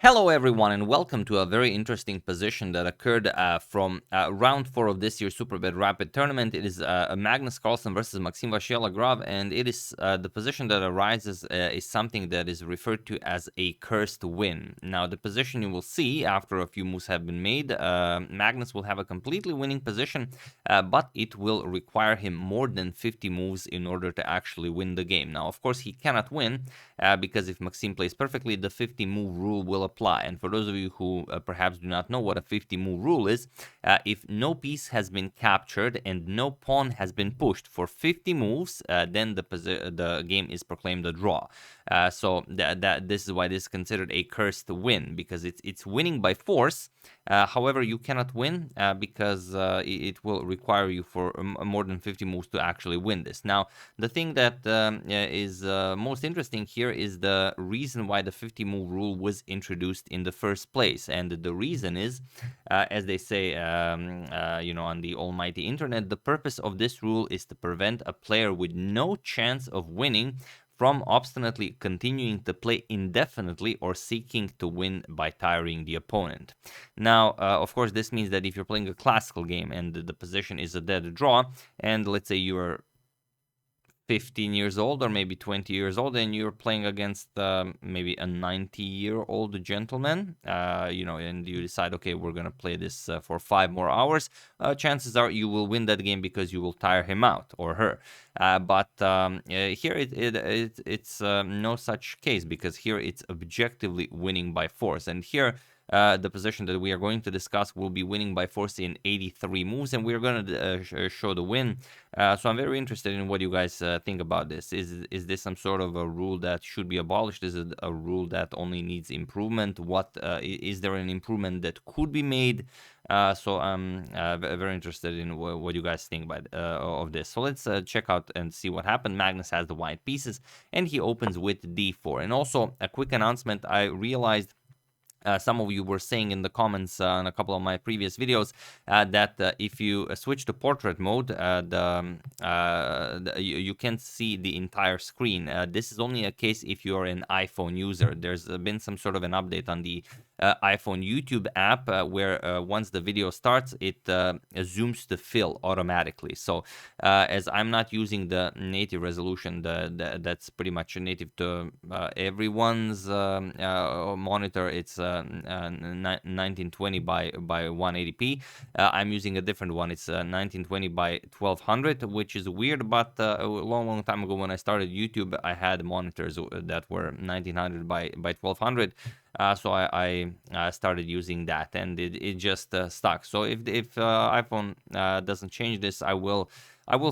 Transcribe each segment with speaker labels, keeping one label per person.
Speaker 1: Hello everyone and welcome to a very interesting position that occurred from round 4 of this year's Superbet Rapid Tournament. It is a Magnus Carlsen versus Maxime Vachier-Lagrave, and it is the position that arises is something that is referred to as a cursed win. Now the position you will see after a few moves have been made, Magnus will have a completely winning position, but it will require him more than 50 moves in order to actually win the game. Now of course he cannot win because if Maxime plays perfectly, the 50 move rule will apply. And for those of you who perhaps do not know what a 50 move rule is, if no piece has been captured and no pawn has been pushed for 50 moves, then the game is proclaimed a draw. So this is why this is considered a cursed win, because it's winning by force. However, you cannot win because it will require you for more than 50 moves to actually win this. Now, the thing that is most interesting here is the reason why the 50 move rule was introduced in the first place. And the reason is, as they say, on the almighty internet, the purpose of this rule is to prevent a player with no chance of winning from obstinately continuing to play indefinitely or seeking to win by tiring the opponent. Now, of course, this means that if you're playing a classical game and the position is a dead draw, and let's say you're 15 years old or maybe 20 years old and you're playing against maybe a 90-year-old gentleman, and you decide, okay, we're going to play this for 5 more hours, chances are you will win that game because you will tire him out or her. But here it's no such case, because here it's objectively winning by force. And here the position that we are going to discuss will be winning by force in 83 moves, and we're going to show the win. So I'm very interested in what you guys think about this. Is this some sort of a rule that should be abolished? Is it a rule that only needs improvement? Is there an improvement that could be made? So I'm very interested in what you guys think of this. So let's check out and see what happened. Magnus has the white pieces, and he opens with d4. And also, a quick announcement. I realized some of you were saying in the comments on a couple of my previous videos that if you switch to portrait mode, you can't see the entire screen. This is only a case if you're an iPhone user. There's been some sort of an update on the iPhone YouTube app where once the video starts, it zooms to fill automatically. So as I'm not using the native resolution that's pretty much native to everyone's monitor, it's 1920 by 180p. I'm using a different one. It's 1920 by 1200, which is weird, but a long time ago when I started YouTube, I had monitors that were 1900 by 1200. So I started using that, and it just stuck. So if iPhone doesn't change this, I will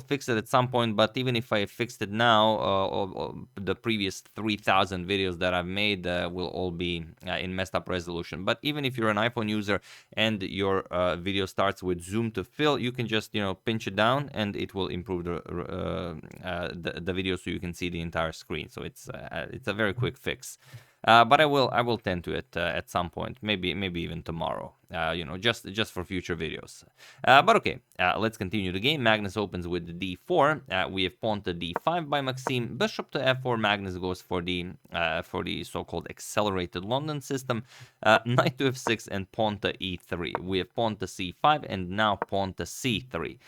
Speaker 1: fix it at some point. But even if I fixed it now, the previous 3,000 videos that I've made will all be in messed up resolution. But even if you're an iPhone user and your video starts with zoom to fill, you can just pinch it down, and it will improve the video so you can see the entire screen. So it's a very quick fix. But I will tend to it at some point, maybe even tomorrow, just for future videos. But okay, let's continue the game. Magnus opens with d4. We have pawn to d5 by Maxime. Bishop to f4. Magnus goes for the so-called accelerated London system. Knight to f6 and pawn to e3. We have pawn to c5 and now pawn to c3.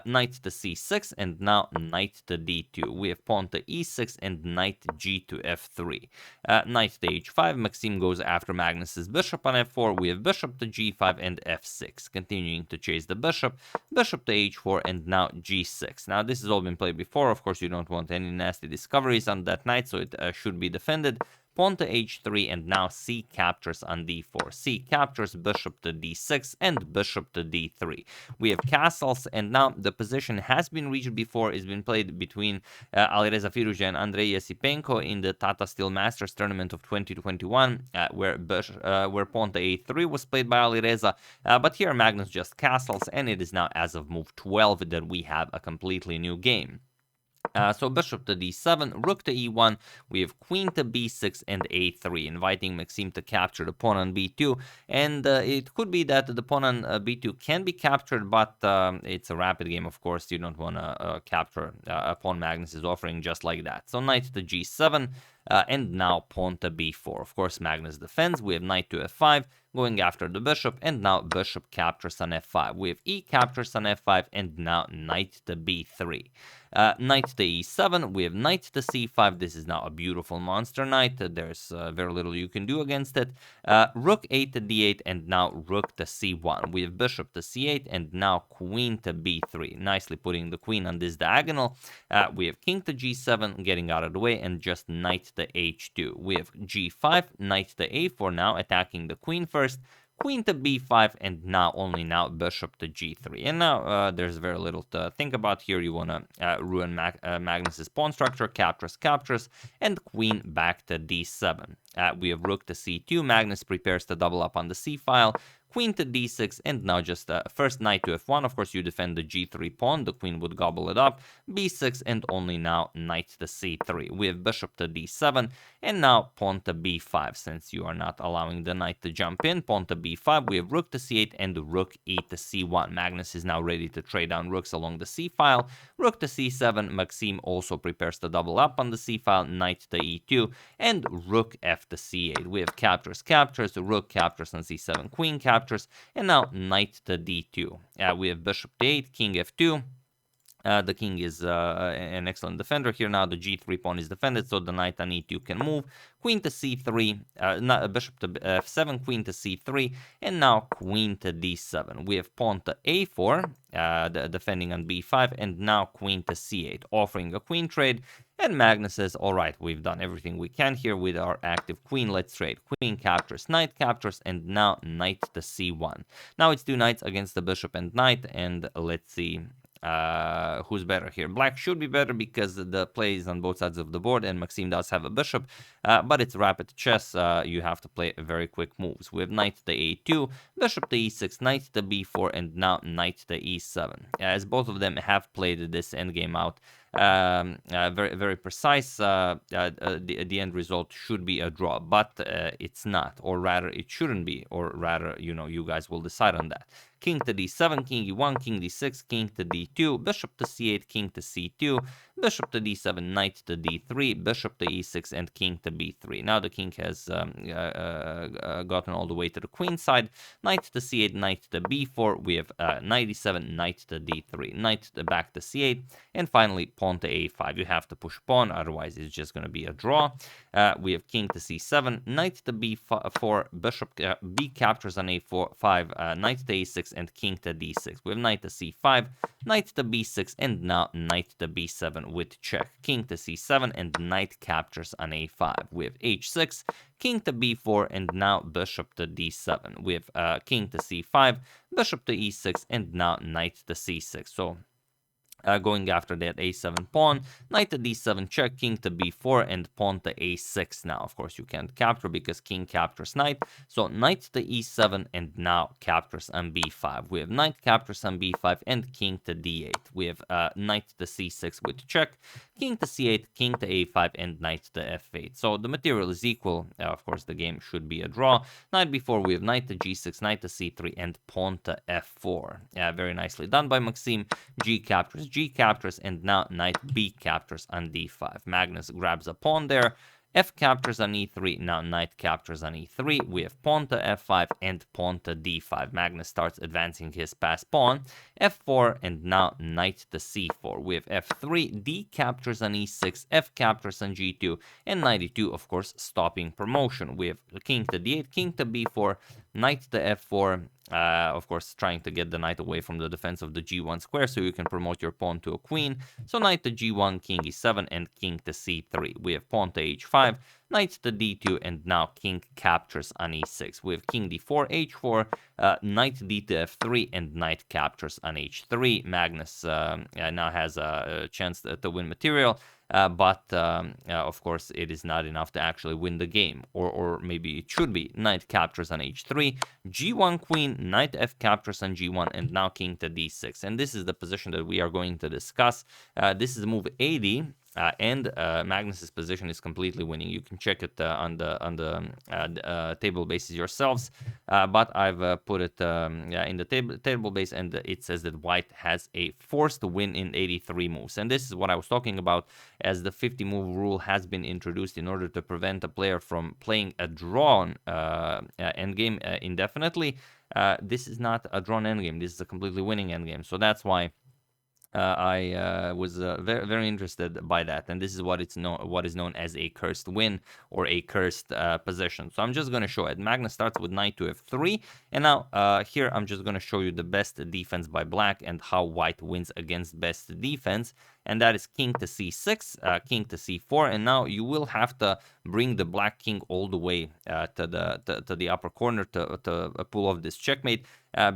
Speaker 1: Knight to c6 and now knight to d2. We have pawn to e6 and knight g to f3. Knight to h5. Maxime goes after Magnus's bishop on f4. We have bishop to g5 and f6. Continuing to chase the bishop. Bishop to h4 and now g6. Now this has all been played before. Of course, you don't want any nasty discoveries on that knight, so it should be defended. Pawn to h3 and now c captures on d4. c captures bishop to d6 and bishop to d3. We have castles, and now the position has been reached before. It's been played between Alireza Firuze and Andrei Yesipenko in the Tata Steel Masters tournament of 2021, where pawn to a3 was played by Alireza. But here Magnus just castles, and it is now as of move 12 that we have a completely new game. So bishop to d7, rook to e1, we have queen to b6 and a3, inviting Maxime to capture the pawn on b2. And it could be that the pawn on b2 can be captured, but it's a rapid game, of course. You don't want to capture a pawn Magnus is offering just like that. So knight to g7, and now pawn to b4. Of course, Magnus defends. We have knight to f5, going after the bishop, and now bishop captures on f5. We have e captures on f5, and now knight to b3. Knight to e7, we have knight to c5. This is now a beautiful monster knight. There's very little you can do against it. Rook 8 to d8, and now rook to c1. We have bishop to c8, and now queen to b3. Nicely putting the queen on this diagonal. We have king to g7, getting out of the way, and just knight to h2. We have g5, knight to a4 now, attacking the queen first. Queen to b5, and only now bishop to g3. And now there's very little to think about here. You want to ruin Magnus's pawn structure, captures, and queen back to d7. We have rook to c2. Magnus prepares to double up on the c file. Queen to d6, and now just first knight to f1. Of course, you defend the g3 pawn. The queen would gobble it up. b6, and only now knight to c3. We have bishop to d7, and now pawn to b5. Since you are not allowing the knight to jump in, pawn to b5. We have rook to c8 and rook e to c1. Magnus is now ready to trade down rooks along the c file. Rook to c7. Maxime also prepares to double up on the c file. Knight to e2, and rook f to c8. We have captures, rook captures on c7, queen captures, and now knight to d2. We have bishop to 8, king f2. The king is an excellent defender here. Now the g3 pawn is defended, so the knight on e2 can move. Queen to c3, bishop to f7, queen to c3, and now queen to d7. We have pawn to a4, defending on b5, and now queen to c8, offering a queen trade. And Magnus says, all right, we've done everything we can here with our active queen. Let's trade. Queen captures, knight captures, and now knight to c1. Now it's two knights against the bishop and knight, and let's see who's better here. Black should be better because the play is on both sides of the board, and Maxime does have a bishop, but it's rapid chess. You have to play very quick moves. We have knight to a2, bishop to e6, knight to b4, and now knight to e7. As both of them have played this endgame out very precise. The end result should be a draw, but it's not, or rather it shouldn't be, or rather, you guys will decide on that. King to d7, king e1, king d6, king to d2, bishop to c8, king to c2, bishop to d7, knight to d3, bishop to e6, and king to b3. Now the king has gotten all the way to the queen side. Knight to c8, knight to b4. We have knight e7, knight to d3, knight to back to c8, and finally pawn to a5. You have to push pawn, otherwise it's just going to be a draw. We have king to c7, knight to b4, bishop b captures on a5, knight to a6, and king to d6. We have knight to c5, knight to b6, and now knight to b7 with check. King to c7, and knight captures on a5. We have h6, king to b4, and now bishop to d7. We have king to c5, bishop to e6, and now knight to c6. So going after that a7 pawn, knight to d7 check, king to b4, and pawn to a6. Now, of course, you can't capture because king captures knight. So knight to e7, and now captures on b5. We have knight captures on b5, and king to d8. We have knight to c6 with check, king to c8, king to a5, and knight to f8. So the material is equal. Of course, the game should be a draw. Knight before, we have knight to g6, knight to c3, and pawn to f4. Very nicely done by Maxime. G captures, and now knight b captures on d5. Magnus grabs a pawn there. F captures on e3, now knight captures on e3. We have pawn to f5 and pawn to d5. Magnus starts advancing his passed pawn. f4, and now knight to c4. We have f3, d captures on e6, f captures on g2, and knight e2, of course, stopping promotion. We have king to d8, king to b4, knight to f4, of course, trying to get the knight away from the defense of the g1 square so you can promote your pawn to a queen. So knight to g1, king e7, and king to c3. We have pawn to h5, knight to d2, and now king captures on e6. We have king d4, h4, knight d to f3, and knight captures on h3. Magnus now has a chance to win material. But of course, it is not enough to actually win the game, or maybe it should be. Knight captures on h3, g1 queen, knight f captures on g1, and now king to d6. And this is the position that we are going to discuss. This is move 80. and Magnus's position is completely winning. You can check it on the table bases yourselves, but I've put it in the table base, and it says that White has a forced win in 83 moves. And this is what I was talking about, as the 50 move rule has been introduced in order to prevent a player from playing a drawn endgame indefinitely. This is not a drawn endgame. This is a completely winning endgame. So that's why I was very, very interested by that, and this is what is known as a cursed win or a cursed position. So I'm just going to show it. Magnus starts with knight to f3, and now here I'm just going to show you the best defense by Black and how White wins against best defense, and that is king to c6, king to c4, and now you will have to bring the Black king all the way to the upper corner to pull off this checkmate.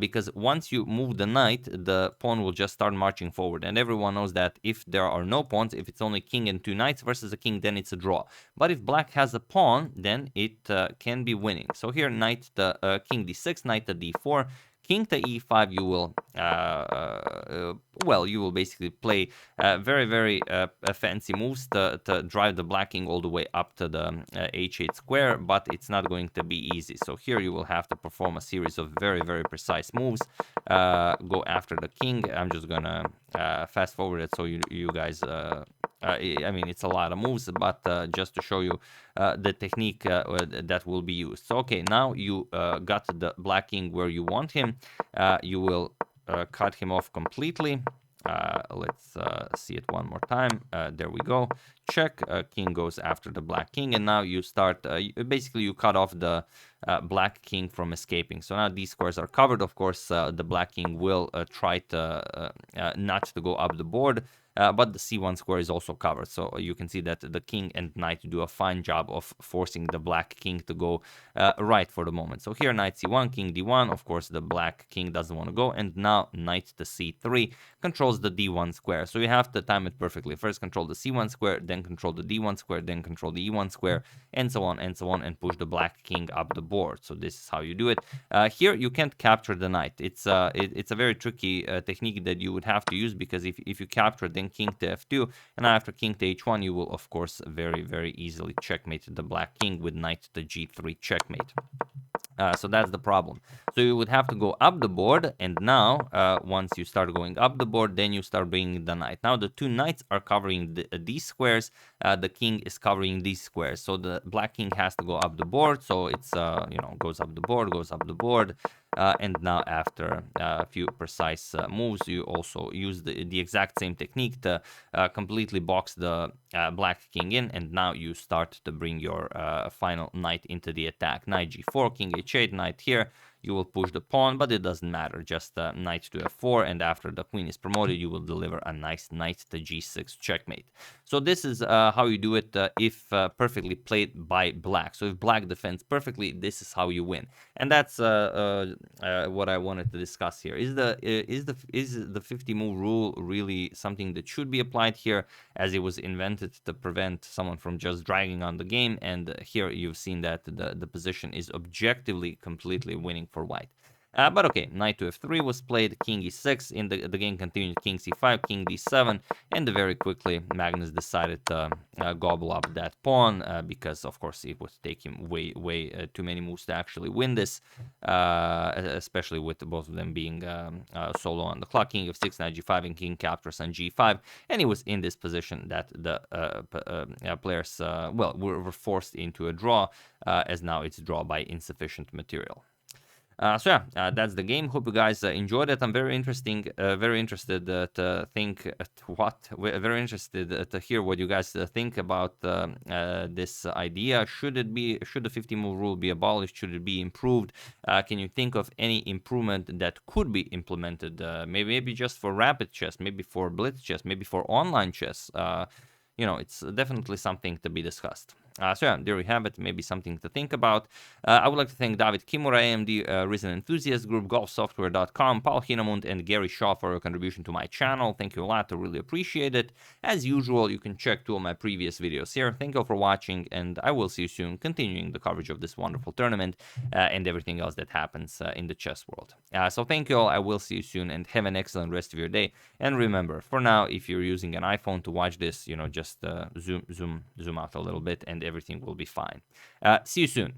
Speaker 1: Because once you move the knight, the pawn will just start marching forward. And everyone knows that if there are no pawns, if it's only king and two knights versus a king, then it's a draw. But if Black has a pawn, then it can be winning. So here, knight to king d6, knight to d4, king to e5, you will, you will basically play very, very fancy moves to drive the Black king all the way up to the h8 square, but it's not going to be easy. So here you will have to perform a series of very, very precise moves. Go after the king. I'm just gonna fast forward it so you guys... I mean, it's a lot of moves, but just to show you the technique that will be used. So, okay, now you got the Black king where you want him. You will cut him off completely. Let's see it one more time. There we go. Check. King goes after the Black king, and now you start. Basically, you cut off the Black king from escaping. So now these squares are covered. Of course, the Black king will try to not to go up the board. But the c1 square is also covered, so you can see that the king and knight do a fine job of forcing the Black king to go right for the moment. So here, knight c1, king d1, of course the Black king doesn't want to go, and now knight to c3 controls the d1 square. So you have to time it perfectly. First control the c1 square, then control the d1 square, then control the e1 square, and so on, and push the Black king up the board. So this is how you do it. Here you can't capture the knight. It's a very tricky technique that you would have to use, because if you capture, then king to f2, and after king to h1, you will of course very, very easily checkmate the Black king with knight to g3 checkmate. So that's the problem. So you would have to go up the board, and now once you start going up the board, then you start bringing the knight. Now the two knights are covering these squares, the king is covering these squares, so the Black king has to go up the board. So it's goes up the board, and now after a few precise moves, you also use the exact same technique to completely box the Black king in, and now you start to bring your final knight into the attack. Knight g4, king h8, knight here. You will push the pawn, but it doesn't matter. Just knight to f4, and after the queen is promoted, you will deliver a nice knight to g6 checkmate. So this is how you do it if perfectly played by Black. So if Black defends perfectly, this is how you win. And that's what I wanted to discuss here. Is the 50 move rule really something that should be applied here, as it was invented to prevent someone from just dragging on the game? And here you've seen that the position is objectively completely winning for White. But okay, knight to f3 was played, king e6, in the game continued, king c5, king d7, and very quickly Magnus decided to gobble up that pawn, because of course it would take him way too many moves to actually win this, especially with both of them being so low on the clock. King f6, knight g5, and king captures on g5, and it was in this position that the players were forced into a draw, as now it's draw by insufficient material. So yeah, that's the game. Hope you guys enjoyed it. I'm very interested to hear what you guys think about this idea. Should the 50 move rule be abolished? Should it be improved? Can you think of any improvement that could be implemented? Maybe just for rapid chess, maybe for blitz chess, maybe for online chess. It's definitely something to be discussed. So yeah, there we have it. Maybe something to think about. I would like to thank David Kimura, AMD Risen Enthusiast Group, GolfSoftware.com, Paul Hinamund, and Gary Shaw for your contribution to my channel. Thank you a lot. I really appreciate it. As usual, you can check 2 of my previous videos here. Thank you all for watching, and I will see you soon, continuing the coverage of this wonderful tournament and everything else that happens in the chess world. So thank you all. I will see you soon, and have an excellent rest of your day. And remember, for now, if you're using an iPhone to watch this, just just zoom out a little bit, and everything will be fine. See you soon.